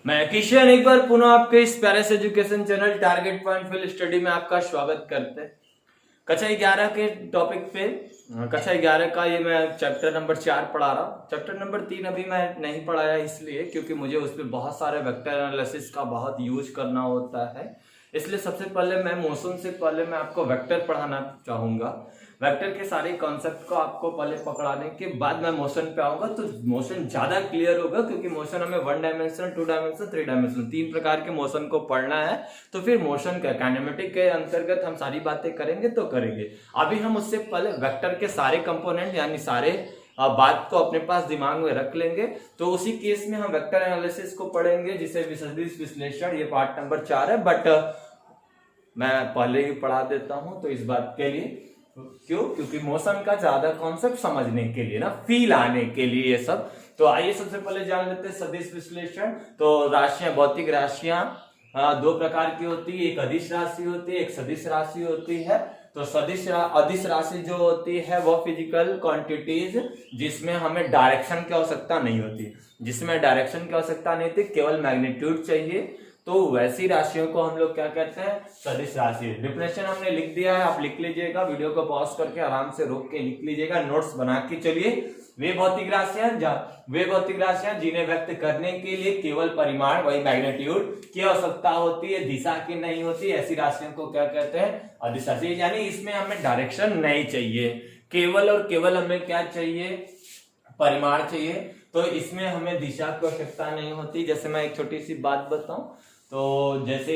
मैं किशन एक बार पुनः आपके इस Paris education channel target point field study में आपका स्वागत करते हैं। कक्षा 11 के टॉपिक पे कक्षा 11 का ये मैं चैप्टर नंबर 4 पढ़ा रहा हूँ। चैप्टर नंबर 3 अभी मैं नहीं पढ़ाया इसलिए क्योंकि मुझे उस पर बहुत सारे वेक्टर एनालिसिस का बहुत यूज करना होता है। इसलिए सबसे पहले मैं मोशन से पहले मैं आपको वेक्टर पढ़ाना चाहूंगा। वेक्टर के सारे कॉन्सेप्ट को आपको पहले पकड़ाने के बाद मैं मोशन पे आऊंगा तो मोशन ज्यादा क्लियर होगा, क्योंकि मोशन हमें 1 डायमेंशन 2 डायमेंशन 3 डायमेंशन 3 प्रकार के मोशन को पढ़ना है। तो फिर मोशन का काइनेमेटिक के अंतर्गत हम सारी बातें करेंगे तो करेंगे। अभी हम उससे पहले वेक्टर के सारे कंपोनेंट यानी सारे बात को अपने पास दिमाग में रख लेंगे। तो उसी केस में हम वेक्टर एनालिसिस को पढ़ेंगे, जिसे सदिश विश्लेषण, ये पार्ट नंबर 4 है। बट मैं पहले ही पढ़ा देता हूं तो इस बात के लिए क्यों, क्योंकि मोशन का ज्यादा कॉन्सेप्ट समझने के लिए ना, फील आने के लिए ये सब। तो आइए सबसे पहले जान लेते हैं सदिश विश्लेषण। तो राशियां, भौतिक राशियां दो प्रकार की होती है, एक अदिश राशि होती है, एक सदिश राशि होती है। तो अदिश राशि जो होती है वो फिजिकल क्वांटिटीज जिसमें हमें डायरेक्शन की आवश्यकता नहीं होती, जिसमें डायरेक्शन की आवश्यकता नहीं थी, केवल मैग्नीट्यूड चाहिए। तो वैसी राशियों को हम लोग क्या कहते हैं, सदिश राशि। डिफिनेशन हमने लिख दिया है, आप लिख लीजिएगा, वीडियो को पॉज करके आराम से रोक के लिख लीजिएगा, नोट्स बना के चलिए। वे भौतिक राशियां जिन्हें व्यक्त करने के लिए केवल परिमाण वही मैग्नीट्यूड की आवश्यकता होती है, दिशा की नहीं होती, ऐसी राशियों को क्या कहते हैं, अदिश राशि। यानी इसमें हमें डायरेक्शन नहीं चाहिए, केवल और केवल हमें क्या चाहिए, परिमाण चाहिए। तो इसमें हमें दिशा की आवश्यकता नहीं होती। जैसे मैं एक छोटी सी बात बताऊं, तो जैसे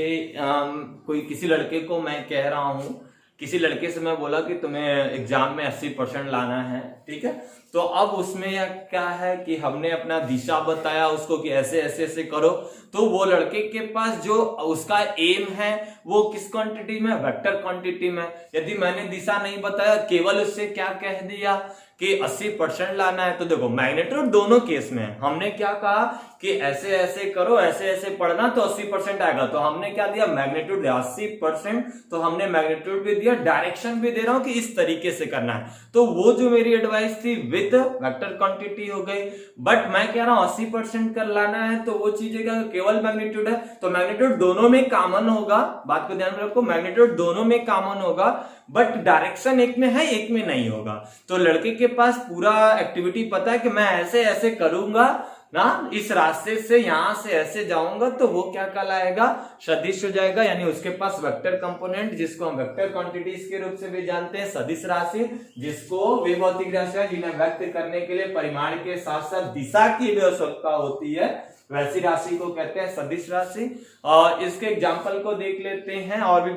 कोई किसी लड़के को मैं कह रहा हूं, किसी लड़के से मैं बोला कि तुम्हें एग्जाम में 80% लाना है, ठीक है। तो अब उसमें क्या है कि हमने अपना दिशा बताया उसको कि ऐसे ऐसे ऐसे करो। तो वो लड़के के पास जो उसका एम है वो किस क्वांटिटी में, वेक्टर क्वांटिटी में। यदि मैंने दिशा नहीं बताया, केवल उससे क्या कह दिया कि 80% लाना है, तो देखो मैग्नीट्यूड दोनों केस में है। हमने क्या कहा कि ऐसे ऐसे करो, ऐसे ऐसे पढ़ना तो 80% आएगा। तो हमने क्या दिया, मैग्नीट्यूड दिया 80%। तो हमने मैग्नीट्यूड भी दिया, डायरेक्शन भी दे रहा हूं कि इस तरीके से करना है। तो वो जो मेरी एडवाइस थी विद वेक्टर क्वांटिटी हो गई। बट मैं कह रहा हूं 80% कर लाना है, तो वो चीज केवल मैग्नीट्यूड है, तो मैग्नीट्यूड दोनों में कॉमन होगा। बात को ध्यान में रखो, मैग्नीट्यूड दोनों में कॉमन होगा, बट डायरेक्शन एक में है एक में नहीं होगा। तो लड़के के पास पूरा एक्टिविटी पता है कि मैं ऐसे ऐसे करूंगा ना, इस रास्ते से यहां से ऐसे जाऊंगा, तो वो क्या कहलाएगा, सदिश हो जाएगा। यानी उसके पास वेक्टर कंपोनेंट, जिसको हम वेक्टर क्वांटिटीज के रूप से भी जानते हैं, सदिश राशि, जिसको वे भौतिक राशियां जिन्हें व्यक्त करने के लिए परिमाण के साथ साथ दिशा की भी आवश्यकता होती है, वैसी राशि को कहते हैं सदिश राशि। और इसके एग्जाम्पल को देख लेते हैं, और भी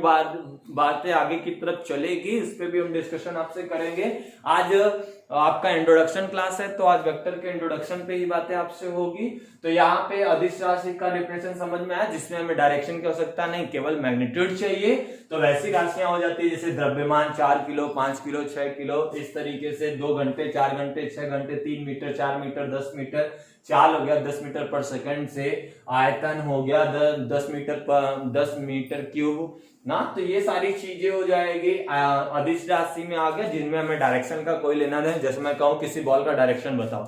बातें आगे की तरफ चलेगी, इस पे भी हम डिस्कशन आपसे करेंगे। आज आपका इंट्रोडक्शन क्लास है, तो आज वेक्टर के इंट्रोडक्शन पे ही बातें आपसे होगी। तो यहाँ पे अदिश राशि का डिफिनेशन समझ में आया, जिसमें हमें डायरेक्शन की आवश्यकता नहीं, केवल मैग्नीट्यूड चाहिए। तो वैसी राशियां हो जाती है जैसे द्रव्यमान 4 किलो 5 किलो 6 किलो, इस तरीके से 2 घंटे 4 घंटे 6 घंटे 3 मीटर 4 मीटर 10 मीटर, चाल हो गया 10 मीटर पर सेकंड से, आयतन हो गया 10 मीटर क्यूब ना। तो ये सारी चीजें हो जाएगी अदिश राशि में आ गया, जिनमें हमें डायरेक्शन का कोई लेना नहीं। जैसे मैं कहूं किसी बॉल का डायरेक्शन बताओ,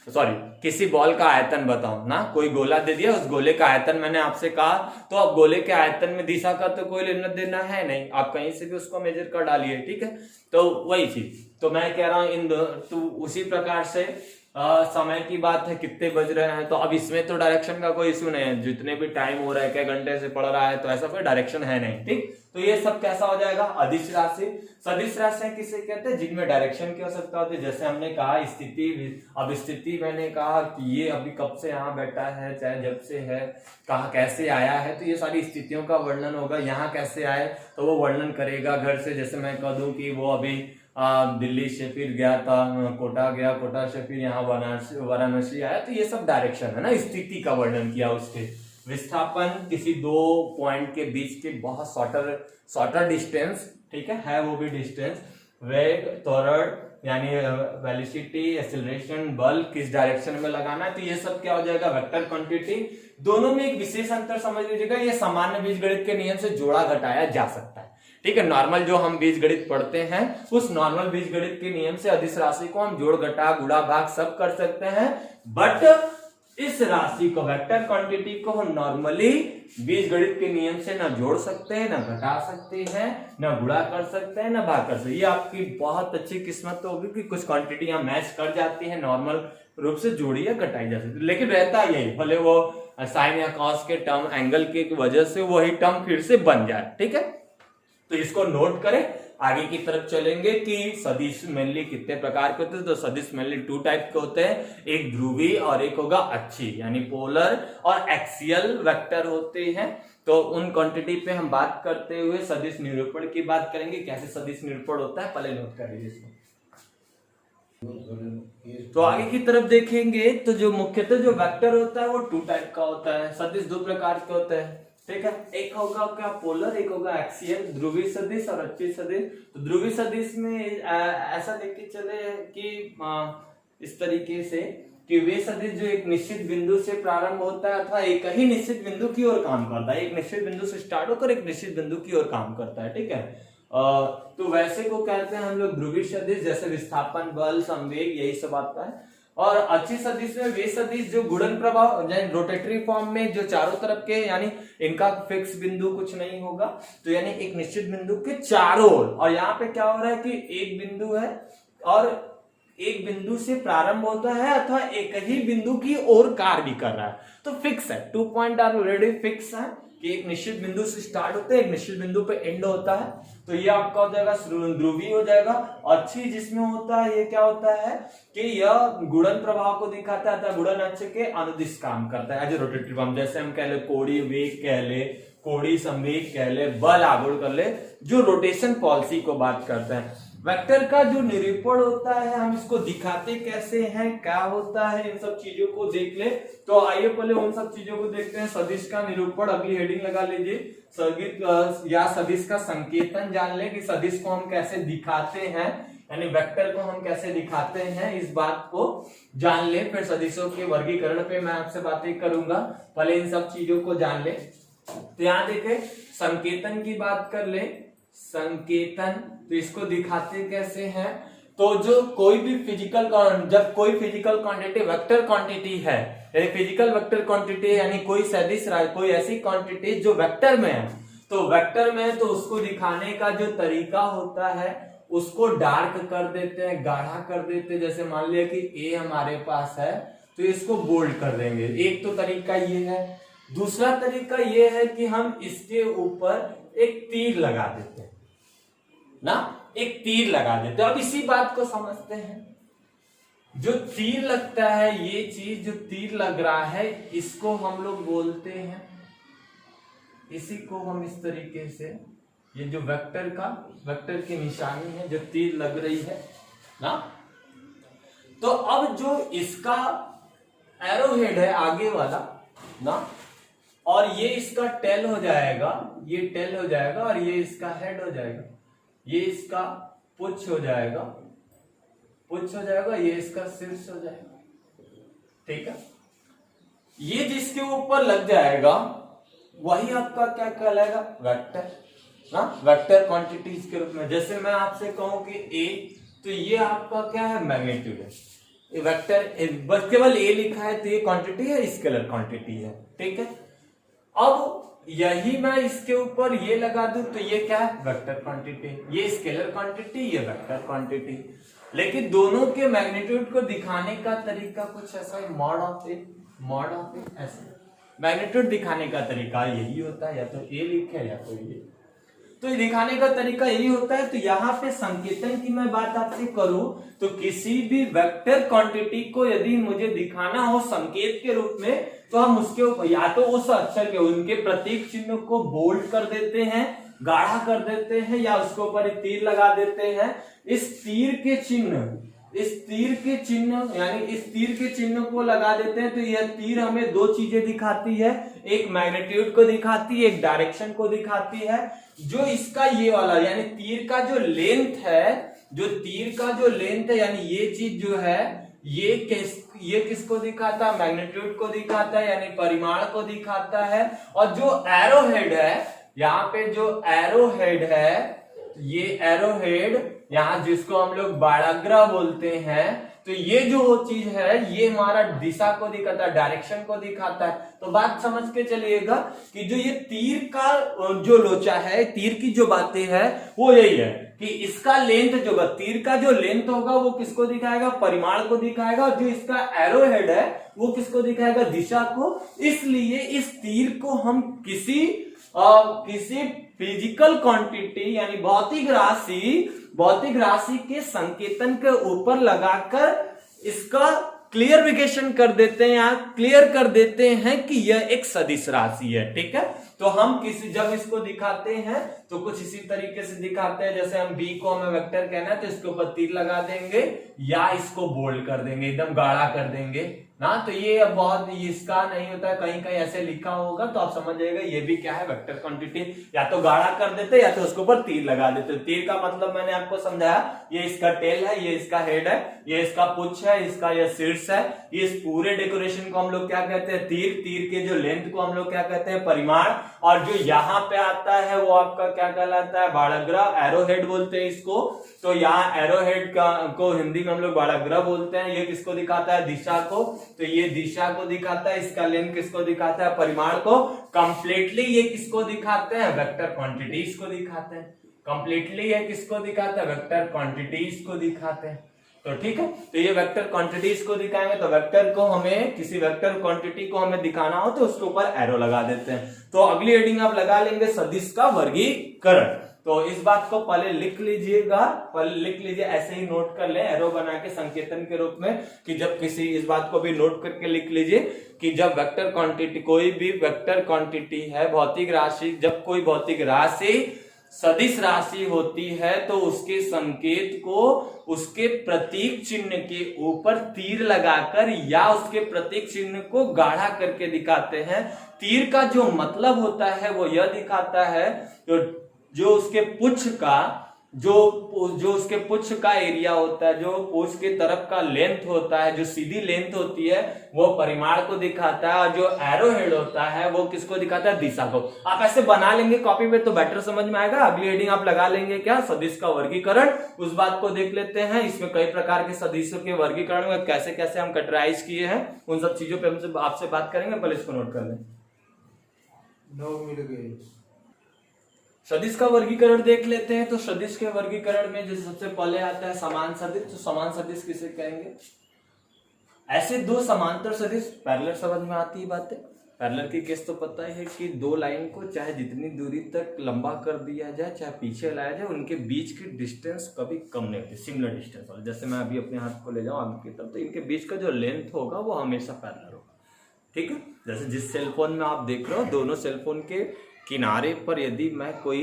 सॉरी किसी बॉल का आयतन बताओ ना, कोई गोला दे दिया, उस गोले का आयतन मैंने आपसे कहा, तो अब गोले के आयतन में दिशा का तो कोई लेना देना है नहीं, आप कहीं से भी उसको मेजर कर डालिए, ठीक है। तो वही चीज तो मैं कह रहा हूं तो उसी प्रकार से समय की बात है, कितने बज रहे हैं, तो अब इसमें तो डायरेक्शन का कोई इश्यू नहीं है, जितने भी टाइम हो रहा है, क्या घंटे से पढ़ रहा है, तो ऐसा कोई डायरेक्शन है नहीं, ठीक। तो ये सब कैसा हो जाएगा, अदिश राशि। सदिश राशियां किसे कहते हैं, जिनमें डायरेक्शन की आवश्यकता होती है। जैसे हमने कहा स्थिति, अब स्थिति मैंने कहा कि ये अभी कब से यहाँ बैठा है, चाहे जब से है, कहा कैसे आया है, तो ये सारी स्थितियों का वर्णन होगा। यहाँ कैसे आए तो वो वर्णन करेगा घर से। जैसे मैं कह दूं कि वो अभी दिल्ली से फिर गया था, कोटा गया, कोटा से फिर यहाँ वाराणसी आया, तो ये सब डायरेक्शन है ना, स्थिति का वर्णन किया। उसके विस्थापन किसी दो पॉइंट के बीच के बहुत शॉर्टर डिस्टेंस, ठीक है वो भी डिस्टेंस। वेग, त्वरण यानी वेलोसिटी, एक्सेलरेशन, बल किस डायरेक्शन में लगाना है, तो ये सब क्या हो जाएगा, वेक्टर क्वांटिटी। दोनों में एक विशेष अंतर समझ लीजिएगा, ये सामान्य बीजगणित के नियम से जोड़ा घटाया जा सकता है, ठीक है। नॉर्मल जो हम बीजगणित पढ़ते हैं, उस नॉर्मल बीजगणित के नियम से अदिश राशि को हम जोड़ घटा गुणा भाग सब कर सकते हैं। बट इस राशि को, वेक्टर क्वांटिटी को हम नॉर्मली बीजगणित के नियम से ना जोड़ सकते हैं, ना घटा सकते हैं, ना गुणा कर सकते हैं, ना भाग कर सकते हैं। ये आपकी बहुत अच्छी किस्मत तो होगी कि कुछ क्वांटिटियां मैच कर जाती है, नॉर्मल रूप से जोड़ी या घटाई जा सकती है, लेकिन रहता यही, भले वो साइन या कॉस के टर्म, एंगल की वजह से वही टर्म फिर से बन जाए। ठीक है, तो इसको नोट करें। आगे की तरफ चलेंगे कि सदिश मेनली कितने प्रकार के होते हैं। तो सदिश मेनली 2 टाइप के होते हैं, एक ध्रुवी और एक होगा अक्षी, यानी पोलर और एक्सियल वेक्टर होते हैं। तो उन क्वांटिटी पे हम बात करते हुए सदिश निरूपण की बात करेंगे, कैसे सदिश निरूपण होता है, पहले नोट कर लीजिए इसको। तो आगे की तरफ देखेंगे तो जो मुख्यतः जो वेक्टर होता है वो 2 टाइप का होता है। सदिश 2 प्रकार के होते हैं। ठीक है, एक होगा क्या पोलर, एक होगा एक्सियल, ध्रुवीय सदिश और अक्षीय सदिश। तो ध्रुवीय सदिश में ऐसा लेके चले कि इस तरीके से कि वे सदिश जो एक निश्चित बिंदु से प्रारंभ होता है अथवा एक ही निश्चित बिंदु की ओर काम करता है, एक निश्चित बिंदु से स्टार्ट होकर एक निश्चित बिंदु की ओर काम करता है। ठीक है, तो वैसे को कहते हैं हम लोग ध्रुवीय सदिश, जैसे विस्थापन बल, संवेग, यही सब आता है। और अक्षीय सदिश में वे सदिश जो गुणन प्रभाव रोटेटरी फॉर्म में जो चारों तरफ के, यानी इनका फिक्स बिंदु कुछ नहीं होगा, तो यानी एक निश्चित बिंदु के चारों ओर, और यहाँ पे क्या हो रहा है कि एक बिंदु है और एक बिंदु से प्रारंभ होता है अथवा एक ही बिंदु की ओर कार्य भी कर रहा है, तो फिक्स है। 2 पॉइंट आर ऑलरेडी फिक्स है कि एक निश्चित बिंदु से स्टार्ट होता है, एक निश्चित बिंदु पे एंड होता है। तो ये आपका हो जाएगा ध्रुवीय हो जाएगा। अक्षीय जिसमें होता है, ये क्या होता है कि यह गुणन प्रभाव को दिखाता है अर्थात गुणन अक्ष के अनुदिश काम करता है एज ए रोटेटरी फॉर्म। जैसे हम कह ले कोणीय वेग कह ले, कोणीय संवेग कह ले, बल आघूर्ण कर ले, जो रोटेशन पॉलिसी को बात करते हैं। वेक्टर का जो निरूपण होता है, हम इसको दिखाते कैसे हैं, क्या होता है, इन सब चीजों को देख ले। तो आइए पहले उन सब चीजों को देखते हैं। सदिश का निरूपण, अगली हेडिंग लगा लीजिए, सदिश या सदिश का संकेतन जान ले कि सदिश को हम कैसे दिखाते हैं, यानी वेक्टर को हम कैसे दिखाते हैं, इस बात को जान ले। फिर सदिशों के वर्गीकरण पे मैं आपसे बातें करूंगा, पहले इन सब चीजों को जान ले। तो यहाँ देखे संकेतन की बात कर ले। संकेतन, तो इसको दिखाते कैसे हैं, तो जो कोई भी फिजिकल, जब कोई फिजिकल क्वांटिटी वेक्टर क्वांटिटी है, फिजिकल वेक्टर क्वांटिटी यानी कोई सदिश, कोई ऐसी क्वांटिटी जो वेक्टर में है, तो वेक्टर में तो उसको दिखाने का जो तरीका होता है उसको डार्क कर देते हैं, गाढ़ा कर देते हैं। जैसे मान लिया कि ए हमारे पास है तो इसको बोल्ड कर देंगे, एक तो तरीका ये है। दूसरा तरीका ये है कि हम इसके ऊपर एक तीर लगा देते हैं ना, एक तीर लगा देते हैं। अब इसी बात को समझते हैं, जो तीर लगता है, ये चीज जो तीर लग रहा है, इसको हम लोग बोलते हैं, इसी को हम इस तरीके से, ये जो वेक्टर की निशानी है जो तीर लग रही है ना, तो अब जो इसका एरो हेड है आगे वाला ना, और ये इसका टेल हो जाएगा, ये टेल हो जाएगा, और ये इसका हेड हो जाएगा, ये इसका पुच्छ हो जाएगा, पुच्छ हो जाएगा, ये इसका शीर्ष हो जाएगा। ठीक है, ये जिसके ऊपर लग जाएगा वही आपका क्या कहलाएगा, वेक्टर ना, वेक्टर क्वांटिटीज के रूप में। जैसे मैं आपसे कहूं कि ए, तो ये आपका क्या है, मैग्नीट्यूड है। वेक्टर बस केवल ए लिखा है तो ये क्वांटिटी है, स्केलर क्वांटिटी है। ठीक है, अब यही मैं इसके ऊपर ये लगा दूं तो ये क्या है, वेक्टर क्वांटिटी, ये स्केलर क्वांटिटी, ये वेक्टर क्वांटिटी। लेकिन दोनों के मैग्नीट्यूड को दिखाने का तरीका कुछ ऐसा है, मॉड ऑफ ए ऐसे मैग्नीट्यूड दिखाने का तरीका यही होता है, या तो ए लिखे या तो ये, तो ये दिखाने का तरीका यही होता है। तो यहाँ पे संकेतन की मैं बात आपसे करूं तो किसी भी वेक्टर क्वांटिटी को यदि मुझे दिखाना हो संकेत के रूप में, तो हम उसके ऊपर या तो उस अक्षर के, उनके प्रतीक चिन्ह को बोल्ड कर देते हैं, गाढ़ा कर देते हैं, या उसके ऊपर एक तीर लगा देते हैं। इस तीर के चिन्ह यानी इस तीर के चिन्ह को लगा देते हैं, तो यह तीर हमें 2 चीजें दिखाती है, एक मैग्नीट्यूड को दिखाती है, एक डायरेक्शन को दिखाती है। जो इसका ये वाला यानी तीर का जो लेंथ है, यानी ये चीज जो है, ये किसको दिखाता है, मैग्नीट्यूड को दिखाता है, यानी परिमाण को दिखाता है। और जो एरो हेड है, यहाँ पे जो एरो हेड है, ये एरो हेड यहाँ जिसको हम लोग बाड़ाग्रा बोलते हैं, तो ये जो चीज है ये हमारा दिशा को दिखाता है, डायरेक्शन को दिखाता है। तो बात समझ के चलिएगा कि जो ये तीर का जो लोचा है, तीर की जो बातें है वो यही है कि इसका लेंथ जो तीर का जो लेंथ होगा वो किसको दिखाएगा, परिमाण को दिखाएगा, और जो इसका एरो हेड है वो किसको दिखाएगा, दिशा को। इसलिए इस तीर को हम किसी फिजिकल क्वांटिटी यानी भौतिक राशि के संकेतन के ऊपर लगाकर इसका क्लियरिफिकेशन कर देते हैं या क्लियर कर देते हैं कि यह एक सदिश राशि है। ठीक है, तो हम जब इसको दिखाते हैं तो कुछ इसी तरीके से दिखाते हैं। जैसे हम बी को हमें वेक्टर कहना है तो इसके ऊपर तीर लगा देंगे या इसको बोल्ड कर देंगे, एकदम गाढ़ा कर देंगे ना। तो ये अब बहुत इसका नहीं होता है, कहीं कहीं ऐसे लिखा होगा तो आप समझ जाइएगा ये भी क्या है, वेक्टर क्वांटिटी। या तो गाढ़ा कर देते या तो उसके ऊपर तीर लगा देते। तीर का मतलब मैंने आपको समझाया, ये इसका टेल है, ये इसका हेड है, ये इसका पुछ है, इसका ये शीर्ष है। इस पूरे डेकोरेशन को हम लोग क्या कहते हैं, तीर। तीर के जो लेंथ को हम लोग क्या कहते हैं, परिमाण। और जो यहाँ पे आता है वो आपका क्या कहलाता है, बाड़ाग्रह, एरो हेड बोलते हैं इसको। तो यहाँ एरो हेड को हिंदी में हम लोग बाड़ाग्रह बोलते हैं। ये किसको दिखाता है, दिशा को। तो ये दिशा को दिखाता है, इसका लेंथ किसको दिखाता है, परिमाण को। कंप्लीटली ये किसको दिखाते हैं, वेक्टर क्वांटिटीज को दिखाते हैं। कंप्लीटली ये किसको दिखाता है, वेक्टर क्वांटिटीज को दिखाते हैं। तो ठीक है, तो ये वेक्टर क्वांटिटीज को दिखाएंगे। तो वेक्टर को हमें किसी वेक्टर क्वांटिटी को हमें दिखाना हो तो उसके ऊपर एरो लगा देते हैं। तो अगली हेडिंग आप लगा लेंगे सदिश का वर्गीकरण। तो इस बात को पहले लिख लीजिएगा, ऐसे ही नोट कर ले, एरो बना के संकेतन के रूप में। कि जब किसी, इस बात को भी नोट करके लिख लीजिए कि जब वेक्टर क्वांटिटी, कोई भी वेक्टर क्वांटिटी है, भौतिक राशि, जब कोई भौतिक राशि सदिश राशि होती है तो उसके संकेत को उसके प्रतीक चिन्ह के ऊपर तीर लगाकर या उसके प्रतीक चिन्ह को गाढ़ा करके दिखाते हैं। तीर का जो मतलब होता है वो यह दिखाता है जो उसके पुच्छ का जो उसके पुच्छ का एरिया होता है, जो पुच्छ के तरफ का लेंथ होता है, जो सीधी लेंथ होती है वो परिमाण को दिखाता है। और जो एरो हेड होता है वो किसको दिखाता है, दिशा को। आप ऐसे बना लेंगे कॉपी पे तो बेटर समझ में आएगा। अगली हेडिंग आप लगा लेंगे क्या, सदिश का वर्गीकरण। उस बात को देख लेते हैं, इसमें कई प्रकार के सदिशों के वर्गीकरण में कैसे कैसे हम कैटेगराइज किए हैं, उन सब चीजों पे हमसे आपसे बात करेंगे। पहले इसको नोट कर लें। सदिश का वर्गीकरण देख लेते हैं। तो सदिश के वर्गीकरण में जैसे सबसे पहले आता है समान सदिश। तो समान सदिश किसे कहेंगे, ऐसे दो समांतर सदिश। पैरेलल समझ में आती है बातें। पैरेलल की केस तो पता है कि दो लाइन को चाहे जितनी दूरी तक लंबा कर दिया जाए चाहे पीछे लाया जाए, उनके बीच की डिस्टेंस कभी कम नहीं होती, सिमिलर डिस्टेंस वाला। जैसे मैं अभी अपने हाथ को ले जाऊं आगे की तरफ तो इनके बीच का जो लेंथ होगा वो हमेशा पैरेलल होगा। ठीक है, जैसे जिस सेलफोन में आप देख रहे हो, दोनों सेलफोन के किनारे पर यदि मैं कोई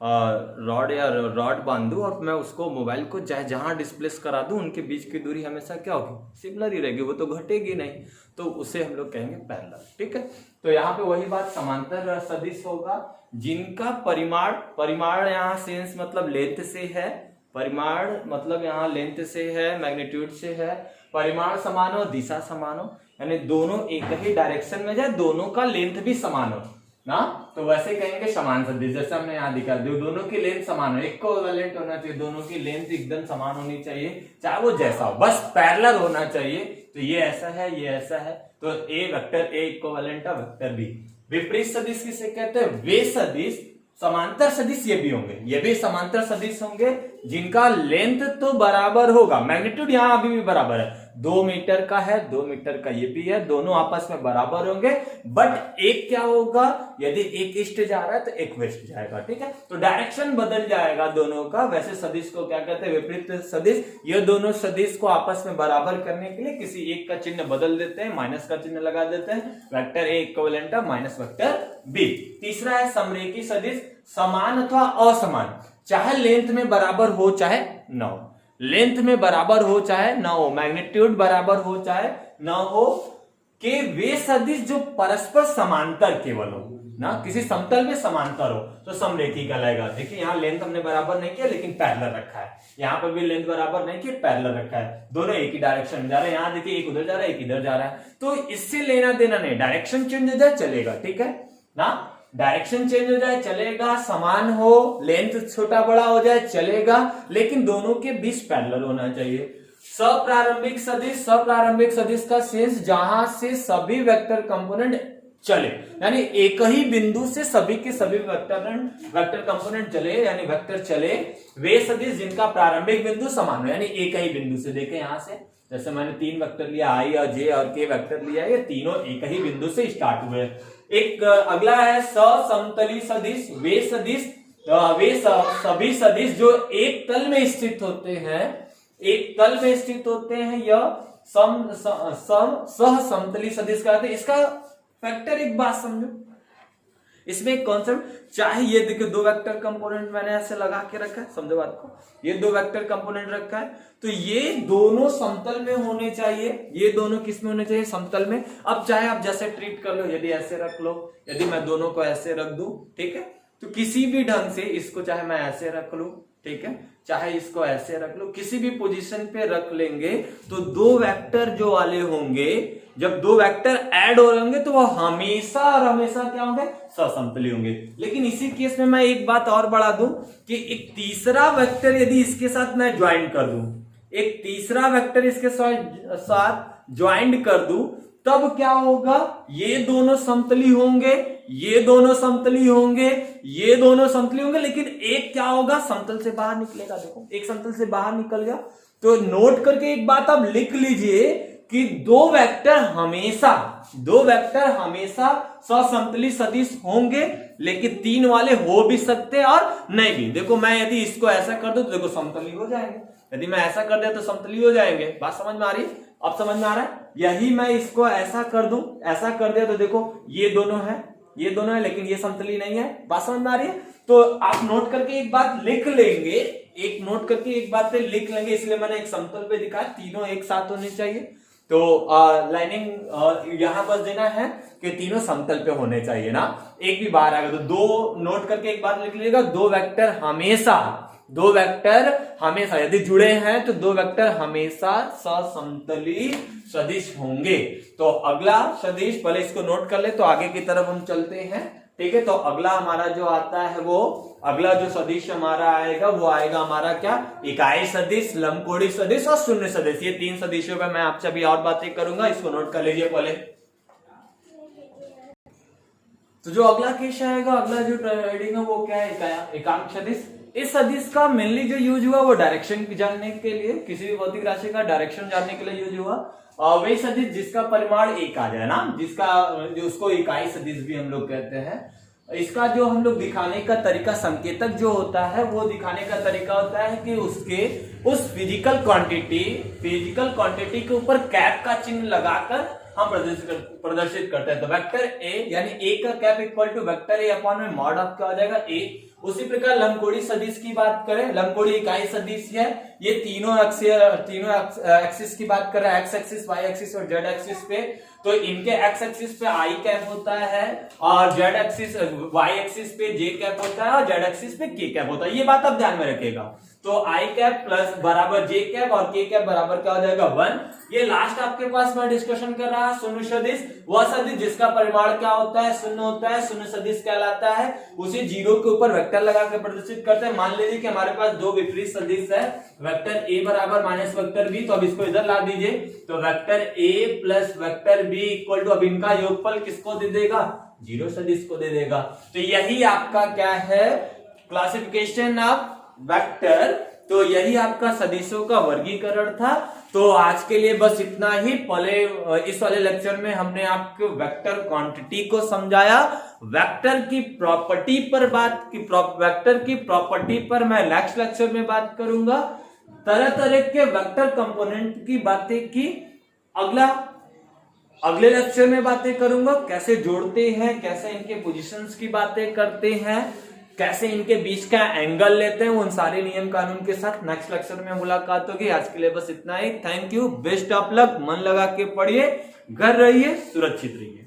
रॉड बांधू और मैं उसको मोबाइल को चाहे जहां डिस्प्लेस करा दूं, उनके बीच की दूरी हमेशा क्या होगी, सिमिलर ही रहेगी, वो तो घटेगी नहीं। तो उसे हम लोग कहेंगे पैरेलल। ठीक है, तो यहाँ पे वही बात समांतर सदिश होगा जिनका परिमाण यहाँ सेंस मतलब लेंथ से है, परिमाण मतलब यहाँ लेंथ से है, मैग्नीट्यूड से है। परिमाण समान हो, दिशा समान हो, यानी दोनों एक ही डायरेक्शन में जाए, दोनों का लेंथ भी समान हो ना, तो वैसे कहेंगे समान सदिश। जैसे हमने यहाँ दिखा दिया, दोनों की लेंथ समान हो, इक्विवेलेंट होना चाहिए, दोनों की लेंथ एकदम समान होनी चाहिए, चाहे वो जैसा हो, बस पैरेलल होना चाहिए। तो ये ऐसा है, ये ऐसा है, तो ए वेक्टर ए इक्विवेलेंट है वेक्टर बी। विपरीत सदिश किसे कहते हैं, वे सदिश, समांतर सदिश ये भी होंगे, ये भी समांतर सदिश होंगे जिनका लेंथ तो बराबर होगा, मैग्नीट्यूड यहाँ अभी भी बराबर है, 2 मीटर का है, 2 मीटर का ये भी है, दोनों आपस में बराबर होंगे। बट एक क्या होगा, यदि एक ईस्ट जा रहा है तो एक वेस्ट जाएगा। ठीक है, तो डायरेक्शन बदल जाएगा दोनों का। वैसे सदिश को क्या कहते हैं, विपरीत सदिश। ये दोनों सदिश को आपस में बराबर करने के लिए किसी एक का चिन्ह बदल देते हैं, माइनस का चिन्ह लगा देते हैं, vector A equivalent minus vector B. तीसरा है समरेखी सदिश, समान अथवा असमान, चाहे लेंथ में बराबर हो चाहे ना हो, लेंथ में बराबर हो चाहे ना हो, मैग्नीट्यूड बराबर हो चाहे ना हो, के वे सदिश जो परस्पर समांतर केवल हो ना, किसी समतल में समांतर हो तो समरेखी कहलाएगा। देखिए यहाँ लेंथ हमने बराबर नहीं किया लेकिन पैरेलल रखा है, यहाँ पर भी लेंथ बराबर नहीं किया, पैरेलल रखा है, दोनों एक ही डायरेक्शन में जा रहे हैं। यहाँ देखिए एक उधर जा रहा है, एक इधर जा रहा है, तो इससे लेना देना नहीं, डायरेक्शन चेंज हो जाए चलेगा। ठीक है ना, डायरेक्शन चेंज हो जाए चलेगा, समान हो, लेंथ छोटा बड़ा हो जाए चलेगा, लेकिन दोनों के बीच पैरेलल होना चाहिए। सप्रारंभिक सदिश का सेंस जहां से सभी वेक्टर कंपोनेंट चले, यानी एक ही बिंदु से सभी के सभी वेक्टर कंपोनेंट चले, यानी वेक्टर चले, वे सदिश जिनका प्रारंभिक बिंदु समान हो, यानी एक ही बिंदु से। देखें यहां से, जैसे मैंने 3 वेक्टर लिया, आई और जे और के वेक्टर लिया, ये तीनों एक ही बिंदु से स्टार्ट हुए। एक अगला है ससमतली सदिश, वे सभी सदिश जो एक तल में स्थित होते हैं, यह सहसमतली सदिश कहते हैं। इसका फैक्टर एक बात समझो, इसमें एक कॉन्सेप्ट, चाहे ये देखो 2 वेक्टर कंपोनेंट मैंने ऐसे लगा के रखा है, समझो बात को, ये 2 वेक्टर कंपोनेंट रखा है, तो ये दोनों समतल में होने चाहिए, ये दोनों किस में होने चाहिए, समतल में। अब चाहे आप जैसे ट्रीट कर लो, यदि ऐसे रख लो, यदि मैं दोनों को ऐसे रख दूं, ठीक है, तो किसी भी ढंग से इसको चाहे मैं ऐसे रख लूं, ठीक है, चाहे इसको ऐसे रख लो, किसी भी पोजीशन पे रख लेंगे तो 2 वेक्टर जो वाले होंगे, जब 2 वेक्टर ऐड हो होंगे तो वो हमेशा और हमेशा क्या होंगे, ससमतली होंगे। लेकिन इसी केस में मैं एक बात और बढ़ा दूं कि एक तीसरा वेक्टर यदि इसके साथ मैं ज्वाइन कर दूं, एक तीसरा वेक्टर इसके साथ ज्वाइन कर दूं, तब क्या होगा, ये दोनों समतली होंगे, ये दोनों समतली होंगे, ये दोनों समतली होंगे, लेकिन एक क्या होगा, समतल से बाहर निकलेगा। देखो एक समतल से बाहर निकल गया, तो नोट करके एक बात आप लिख लीजिए कि 2 वेक्टर हमेशा ससमतली सदिश होंगे, लेकिन 3 वाले हो भी सकते हैं और नहीं भी। देखो मैं यदि इसको ऐसा कर दूं तो देखो समतली हो जाएंगे, यदि मैं ऐसा कर दिया तो समतली हो जाएंगे। बात समझ में आ रही है? अब समझ में आ रहा है? यही मैं इसको ऐसा कर दूं, ऐसा कर दिया तो देखो ये दोनों है, लेकिन ये समतली नहीं है। बात समझ में आ रही है? तो आप नोट करके एक बात लिख लेंगे, इसलिए मैंने एक समतल पे दिखाया, तीनों एक साथ होने चाहिए। तो लाइनिंग यहां बस देना है कि तीनों समतल पे होने चाहिए ना, एक भी बाहर आएगा तो 2 नोट करके एक बात लिख लीजिएगा, 2 वेक्टर हमेशा यदि जुड़े हैं तो 2 वेक्टर हमेशा ससमतली सदिश होंगे। तो अगला सदिश, पहले इसको नोट कर ले तो आगे की तरफ हम चलते हैं, ठीक है। तो अगला हमारा जो आता है वो अगला जो सदिश हमारा आएगा वो आएगा हमारा क्या, इकाई सदिश, लंबकोणीय सदिश और शून्य सदिश। ये 3 सदिशों पे मैं आपसे अभी और बातें करूंगा, इसको नोट कर लीजिए पहले। तो जो अगला केस आएगा, अगला जो हेडिंग है वो क्या है, एकांक सदिश। इस सदिश का मेनली जो यूज हुआ वो डायरेक्शन जानने के लिए, किसी भी भौतिक राशि का डायरेक्शन जानने के लिए यूज हुआ। वही सदिश जिसका परिमाण 1 आ जाए ना, उसको इकाई सदिश भी हम लोग कहते हैं। इसका जो हम लोग दिखाने का तरीका, संकेतक जो होता है वो दिखाने का तरीका होता है कि उसके उस फिजिकल क्वांटिटी के ऊपर कैप का चिन्ह लगाकर हम प्रदर्शित करते हैं। तो वेक्टर ए यानी ए का cap equal to vector A upon में मॉड ऑफ क्या हो जाएगा, ए। उसी प्रकार लंबकोणीय सदिश की बात करें, लंबकोणीय इकाई सदिश है, ये तीनों एक्सिस की बात कर रहा है, एक्स एक्सिस, वाई एक्सिस और जेड एक्सिस पे। तो इनके एक्स एक्सिस पे आई कैप होता है और जेड एक्सिस वाई एक्सिस पे जे कैप होता है और जेड एक्सिस पे के कैप होता है। ये बात आप ध्यान में रखिएगा। तो आई कैप प्लस बराबर जे कैप और के कैप बराबर क्या हो जाएगा 1। ये लास्ट आपके पास मैं डिस्कशन कर रहा है शून्य सदिश, वह सदिश जिसका परिमाण क्या होता है, शून्य होता है, शून्य सदिश कहलाता है। उसे 0 के ऊपर वेक्टर लगा के प्रदर्शित करते हैं। मान लीजिए कि हमारे पास 2 विपरीत सदिश है, वेक्टर ए बराबर माइनस वेक्टर बी, तो अब इसको इधर ला दीजिए। तो vector A plus vector B equal to, अब इनका योगफल किसको दे देगा, 0 सदिश को दे देगा। तो यही आपका क्या है, क्लासिफिकेशन ऑफ वेक्टर। तो यही आपका सदिशों का वर्गीकरण था। तो आज के लिए बस इतना ही। पहले इस वाले लेक्चर में हमने आपको वेक्टर क्वांटिटी को समझाया, वेक्टर की प्रॉपर्टी पर बात की, वेक्टर की प्रॉपर्टी पर मैं नेक्स्ट लेक्चर में बात करूंगा। तरह तरह के वेक्टर कंपोनेंट की बातें की अगले लेक्चर में बातें करूंगा, कैसे जोड़ते हैं, कैसे इनके पोजीशंस की बातें करते हैं, कैसे इनके बीच का एंगल लेते हैं, उन सारे नियम कानून के साथ नेक्स्ट लेक्चर में मुलाकात होगी। आज के लिए बस इतना ही। Thank you, best of luck, मन लगा के पढ़िए, घर रहिए, सुरक्षित रहिए।